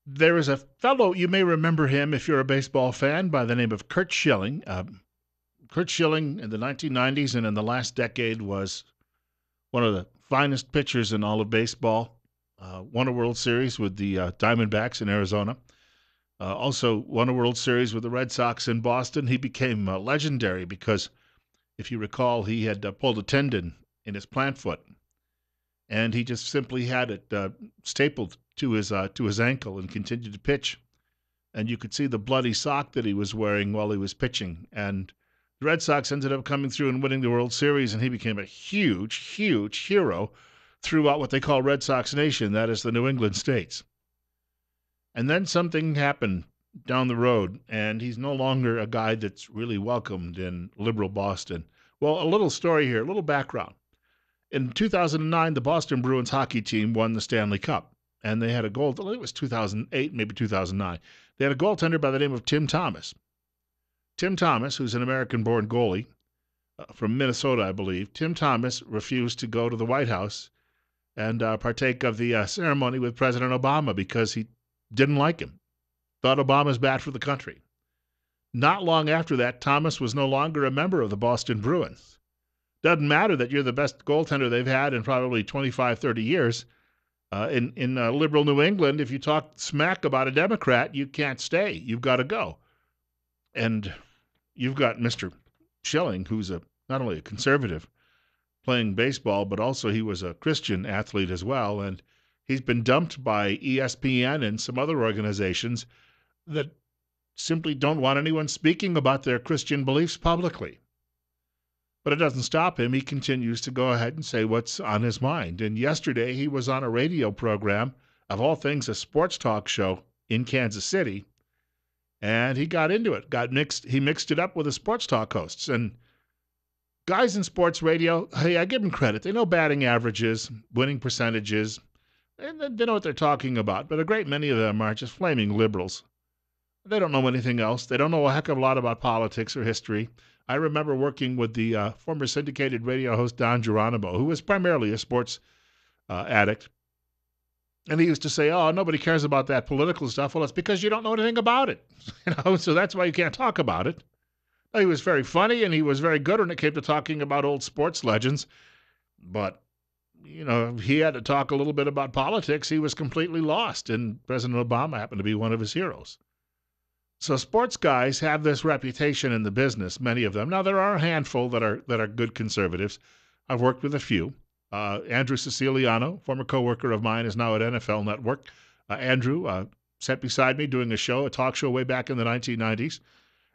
There is a fellow, you may remember him if you're a baseball fan, by the name of Curt Schilling. Curt Schilling in the 1990s and in the last decade was one of the finest pitchers in all of baseball. Won a World Series with the Diamondbacks in Arizona. Also won a World Series with the Red Sox in Boston. He became legendary because, if you recall, he had pulled a tendon in his plant foot, and he just simply had it stapled to his ankle and continued to pitch. And you could see the bloody sock that he was wearing while he was pitching. And the Red Sox ended up coming through and winning the World Series, and he became a huge, huge hero throughout what they call Red Sox Nation, that is the New England states. And then something happened down the road, and he's no longer a guy that's really welcomed in liberal Boston. Well, a little story here, a little background. In 2009, the Boston Bruins hockey team won the Stanley Cup, and they had a goal. I think it was 2008, maybe 2009. They had a goaltender by the name of Tim Thomas. Tim Thomas, who's an American-born goalie from Minnesota, I believe. Tim Thomas refused to go to the White House and partake of the ceremony with President Obama because he didn't like him, thought Obama's bad for the country. Not long after that, Thomas was no longer a member of the Boston Bruins. Doesn't matter that you're the best goaltender they've had in probably 25, 30 years. In liberal New England, if you talk smack about a Democrat, you can't stay. You've got to go. And you've got Mr. Schilling, who's not only a conservative playing baseball, but also he was a Christian athlete as well. And he's been dumped by ESPN and some other organizations that simply don't want anyone speaking about their Christian beliefs publicly. But it doesn't stop him. He continues to go ahead and say what's on his mind. And yesterday he was on a radio program, of all things, a sports talk show in Kansas City, and he got into it. He mixed it up with the sports talk hosts. And guys in sports radio, hey, I give them credit. They know batting averages, winning percentages, and they know what they're talking about. But a great many of them are just flaming liberals. They don't know anything else. They don't know a heck of a lot about politics or history. I remember working with the former syndicated radio host Don Geronimo, who was primarily a sports addict. And he used to say, oh, nobody cares about that political stuff. Well, it's because you don't know anything about it. So that's why you can't talk about it. He was very funny, and he was very good when it came to talking about old sports legends. But, he had to talk a little bit about politics. He was completely lost, and President Obama happened to be one of his heroes. So sports guys have this reputation in the business, many of them. Now, there are a handful that are good conservatives. I've worked with a few. Andrew Siciliano, former coworker of mine, is now at NFL Network. Andrew sat beside me doing a talk show way back in the 1990s.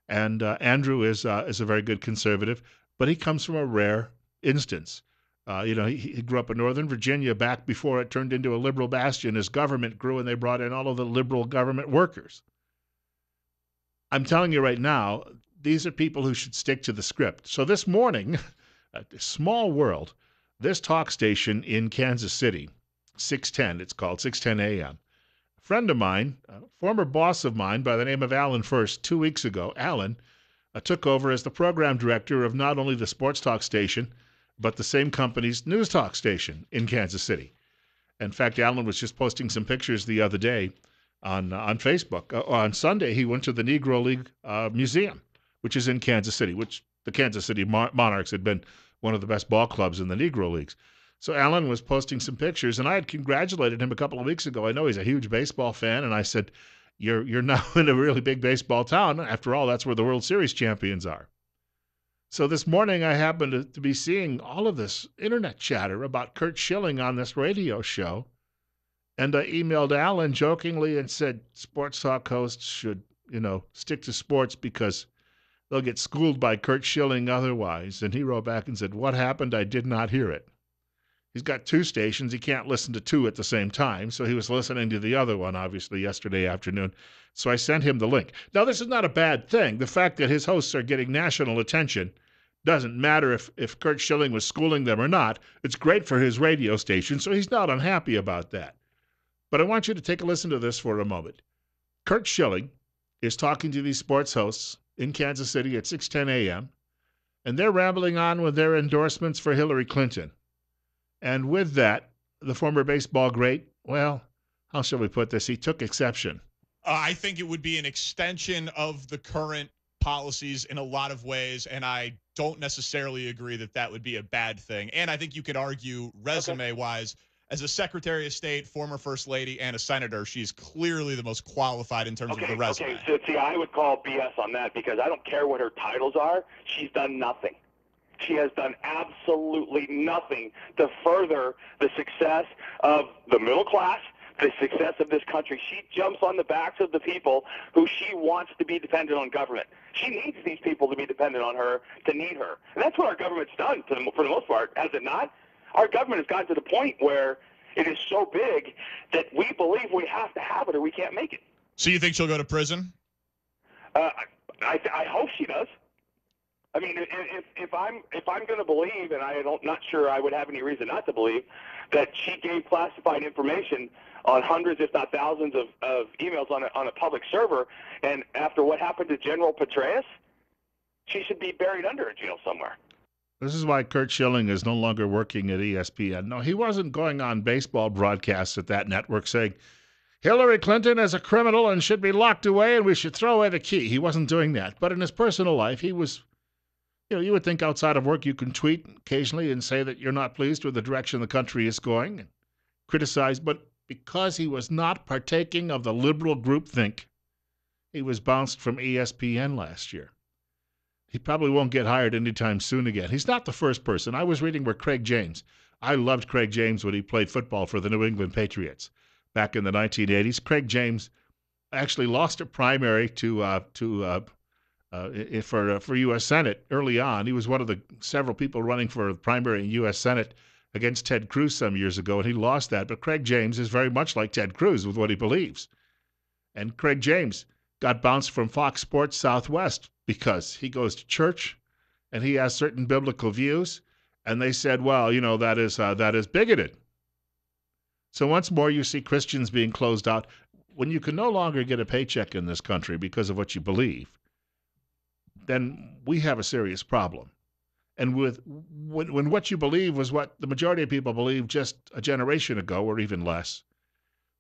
And Andrew is a very good conservative, but he comes from a rare instance. He grew up in Northern Virginia back before it turned into a liberal bastion. His government grew, and they brought in all of the liberal government workers. I'm telling you right now, these are people who should stick to the script. So this morning, small world, this talk station in Kansas City, 610, it's called 610 AM. A friend of mine, a former boss of mine by the name of Alan First, 2 weeks ago, Alan took over as the program director of not only the sports talk station, but the same company's news talk station in Kansas City. In fact, Alan was just posting some pictures the other day on Facebook. On Sunday, he went to the Negro League Museum, which is in Kansas City, which the Kansas City Monarchs had been one of the best ball clubs in the Negro Leagues. So Alan was posting some pictures, and I had congratulated him a couple of weeks ago. I know he's a huge baseball fan, and I said, you're now in a really big baseball town. After all, that's where the World Series champions are. So this morning, I happened to be seeing all of this internet chatter about Curt Schilling on this radio show. And I emailed Alan jokingly and said, sports talk hosts should, stick to sports because they'll get schooled by Curt Schilling otherwise. And he wrote back and said, what happened? I did not hear it. He's got two stations. He can't listen to two at the same time. So he was listening to the other one, obviously, yesterday afternoon. So I sent him the link. Now, this is not a bad thing. The fact that his hosts are getting national attention doesn't matter if Curt Schilling was schooling them or not. It's great for his radio station, so he's not unhappy about that. But I want you to take a listen to this for a moment. Curt Schilling is talking to these sports hosts in Kansas City at 6:10 a.m., and they're rambling on with their endorsements for Hillary Clinton. And with that, the former baseball great, well, how shall we put this? He took exception. I think it would be an extension of the current policies in a lot of ways, and I don't necessarily agree that that would be a bad thing. And I think you could argue resume-wise, as a Secretary of State, former First Lady, and a senator, she's clearly the most qualified in terms of the resume. Okay, so see, I would call BS on that because I don't care what her titles are. She's done nothing. She has done absolutely nothing to further the success of the middle class, the success of this country. She jumps on the backs of the people who she wants to be dependent on government. She needs these people to be dependent on her, to need her. And that's what our government's done for the most part, has it not? Our government has gotten to the point where it is so big that we believe we have to have it or we can't make it. So you think she'll go to prison? I hope she does. I mean, if I'm going to believe, and I'm not sure I would have any reason not to believe, that she gave classified information on hundreds, if not thousands, of emails on a public server, and after what happened to General Petraeus, she should be buried under a jail somewhere. This is why Curt Schilling is no longer working at ESPN. No, he wasn't going on baseball broadcasts at that network saying, Hillary Clinton is a criminal and should be locked away and we should throw away the key. He wasn't doing that. But in his personal life, he was, you would think outside of work you can tweet occasionally and say that you're not pleased with the direction the country is going and criticize. But because he was not partaking of the liberal groupthink, he was bounced from ESPN last year. He probably won't get hired anytime soon again. He's not the first person. I was reading where Craig James. I loved Craig James when he played football for the New England Patriots back in the 1980s. Craig James actually lost a primary for U.S. Senate early on. He was one of the several people running for a primary in U.S. Senate against Ted Cruz some years ago, and he lost that. But Craig James is very much like Ted Cruz with what he believes. And Craig James got bounced from Fox Sports Southwest because he goes to church and he has certain biblical views, and they said, well, that is bigoted. So once more you see Christians being closed out. When you can no longer get a paycheck in this country because of what you believe, then we have a serious problem. And when what you believe was what the majority of people believed just a generation ago or even less,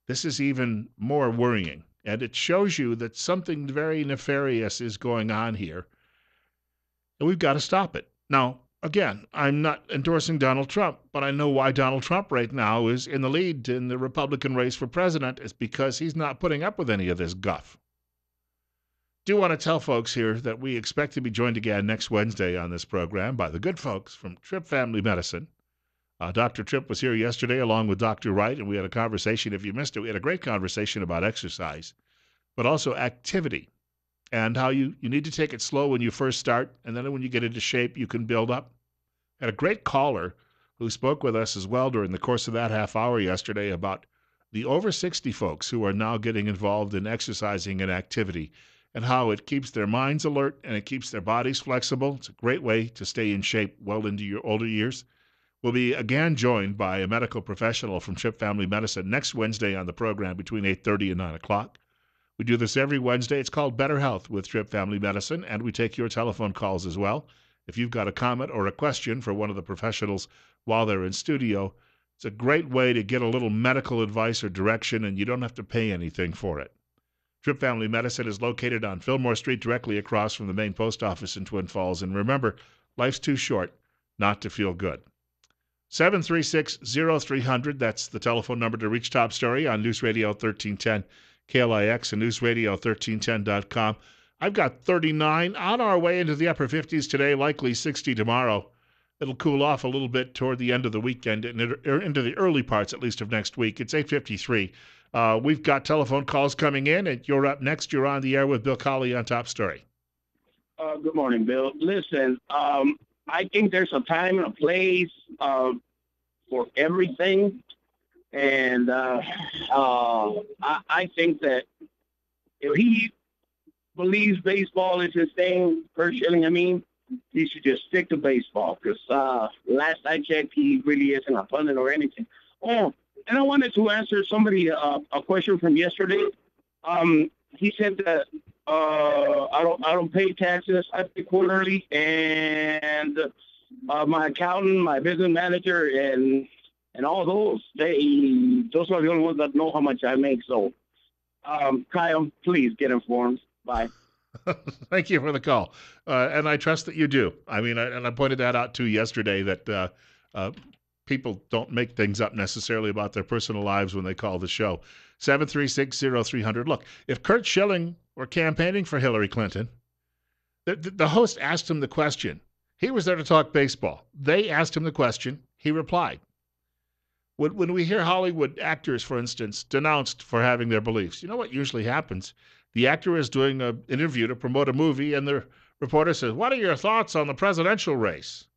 this is even more worrying. And it shows you that something very nefarious is going on here, and we've got to stop it. Now, again, I'm not endorsing Donald Trump, but I know why Donald Trump right now is in the lead in the Republican race for president is because he's not putting up with any of this guff. Do want to tell folks here that we expect to be joined again next Wednesday on this program by the good folks from Tripp Family Medicine. Dr. Tripp was here yesterday along with Dr. Wright, and we had a conversation. If you missed it, we had a great conversation about exercise, but also activity and how you need to take it slow when you first start, and then when you get into shape, you can build up. Had a great caller who spoke with us as well during the course of that half hour yesterday about the over 60 folks who are now getting involved in exercising and activity and how it keeps their minds alert and it keeps their bodies flexible. It's a great way to stay in shape well into your older years. We'll be again joined by a medical professional from Tripp Family Medicine next Wednesday on the program between 8:30 and 9 o'clock. We do this every Wednesday. It's called Better Health with Tripp Family Medicine, and we take your telephone calls as well. If you've got a comment or a question for one of the professionals while they're in studio, it's a great way to get a little medical advice or direction, and you don't have to pay anything for it. Tripp Family Medicine is located on Fillmore Street, directly across from the main post office in Twin Falls. And remember, life's too short not to feel good. 736-0300, that's the telephone number to reach Top Story on News Radio 1310 KLIX and newsradio1310.com. I've got 39 on our way into the upper 50s today, likely 60 tomorrow. It'll cool off a little bit toward the end of the weekend and into the early parts, at least, of next week. It's 8:53. We've got telephone calls coming in, and you're up next. You're on the air with Bill Colley on Top Story. Good morning, Bill. Listen, I think there's a time and a place for everything. And I think that if he believes baseball is his thing, Curt Schilling, he should just stick to baseball because last I checked, he really isn't a pundit or anything. Oh, and I wanted to answer somebody a question from yesterday. He said that I don't pay taxes. I pay quarterly, and my accountant, my business manager, and And all those are the only ones that know how much I make. So, Kyle, please get informed. Bye. Thank you for the call. And I trust that you do. I mean, and I pointed that out too yesterday that people don't make things up necessarily about their personal lives when they call the show. 736-0300. Look, if Curt Schilling were campaigning for Hillary Clinton, the host asked him the question. He was there to talk baseball. They asked him the question. He replied. When we hear Hollywood actors, for instance, denounced for having their beliefs, you know what usually happens? The actor is doing an interview to promote a movie, and the reporter says, "What are your thoughts on the presidential race?"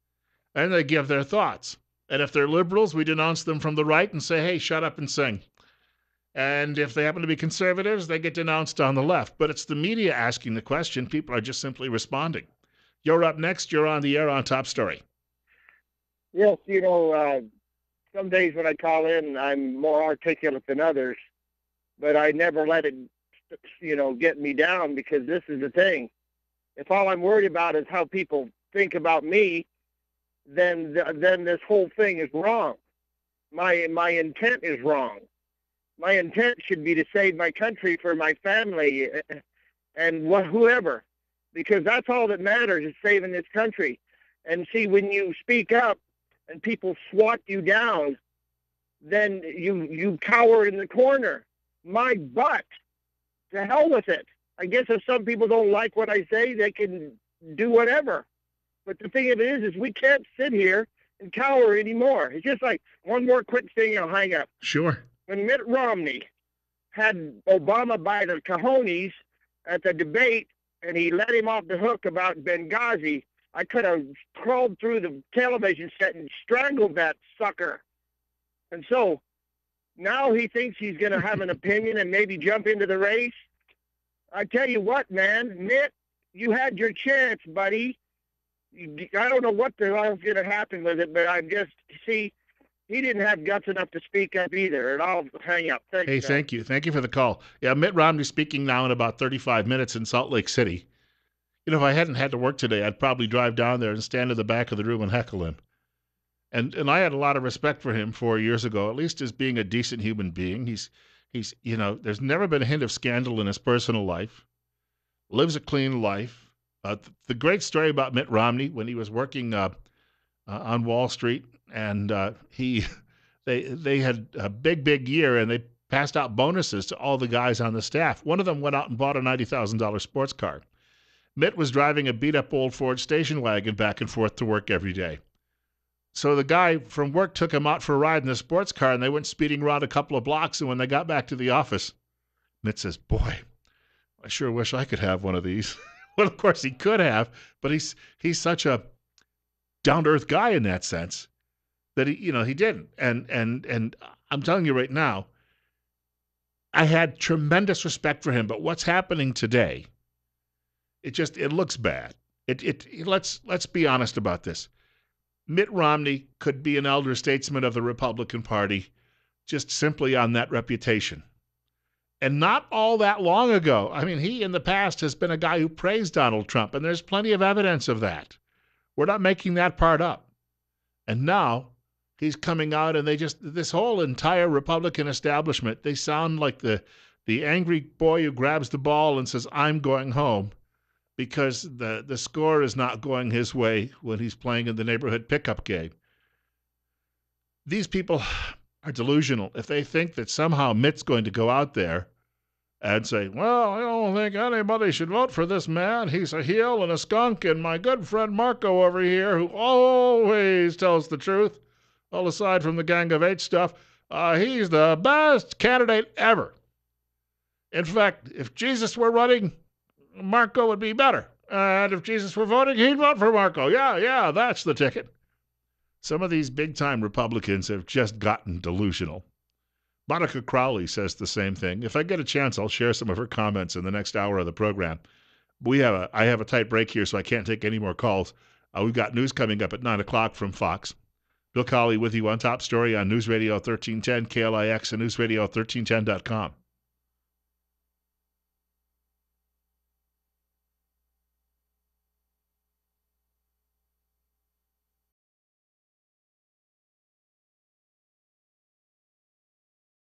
And they give their thoughts. And if they're liberals, we denounce them from the right and say, "Hey, shut up and sing." And if they happen to be conservatives, they get denounced on the left. But it's the media asking the question. People are just simply responding. You're up next. You're on the air on Top Story. Yes, some days when I call in, I'm more articulate than others, but I never let it, get me down, because this is the thing. If all I'm worried about is how people think about me, then this whole thing is wrong. My intent is wrong. My intent should be to save my country for my family and whoever, because that's all that matters, is saving this country. And see, when you speak up and people swat you down, then you cower in the corner. My butt, to hell with it. I guess if some people don't like what I say, they can do whatever. But the thing of it is we can't sit here and cower anymore. It's just like, one more quick thing, I'll hang up. Sure. When Mitt Romney had Obama by the cojones at the debate, and he let him off the hook about Benghazi, I could have crawled through the television set and strangled that sucker. And so now he thinks he's going to have an opinion and maybe jump into the race. I tell you what, man, Mitt, you had your chance, buddy. I don't know what the hell's going to happen with it, but he didn't have guts enough to speak up either. And I'll hang up. Thanks, Hey, guys. thank you. Thank you for the call. Yeah, Mitt Romney speaking now in about 35 minutes in Salt Lake City. If I hadn't had to work today, I'd probably drive down there and stand in the back of the room and heckle him. And I had a lot of respect for him 4 years ago, at least as being a decent human being. He's there's never been a hint of scandal in his personal life. Lives a clean life. The great story about Mitt Romney when he was working on Wall Street, and they had a big year, and they passed out bonuses to all the guys on the staff. One of them went out and bought a $90,000 sports car. Mitt was driving a beat-up old Ford station wagon back and forth to work every day. So the guy from work took him out for a ride in the sports car, and they went speeding around a couple of blocks, and when they got back to the office, Mitt says, "Boy, I sure wish I could have one of these." Well, of course he could have, but he's such a down-to-earth guy in that sense that he didn't. And I'm telling you right now, I had tremendous respect for him, but what's happening today, it looks bad. Let's be honest about this. Mitt Romney could be an elder statesman of the Republican Party just simply on that reputation. And not all that long ago, he in the past has been a guy who praised Donald Trump, and there's plenty of evidence of that. We're not making that part up. And now he's coming out, and this whole entire Republican establishment, they sound like the angry boy who grabs the ball and says, "I'm going home," because the score is not going his way when he's playing in the neighborhood pickup game. These people are delusional. If they think that somehow Mitt's going to go out there and say, "Well, I don't think anybody should vote for this man. He's a heel and a skunk, and my good friend Marco over here, who always tells the truth, all aside from the Gang of Eight stuff, he's the best candidate ever. In fact, if Jesus were running, Marco would be better. And if Jesus were voting, he'd vote for Marco. Yeah, that's the ticket." Some of these big-time Republicans have just gotten delusional. Monica Crowley says the same thing. If I get a chance, I'll share some of her comments in the next hour of the program. I have a tight break here, so I can't take any more calls. We've got news coming up at 9 o'clock from Fox. Bill Colley with you on Top Story on News Radio 1310, KLIX, and NewsRadio1310.com.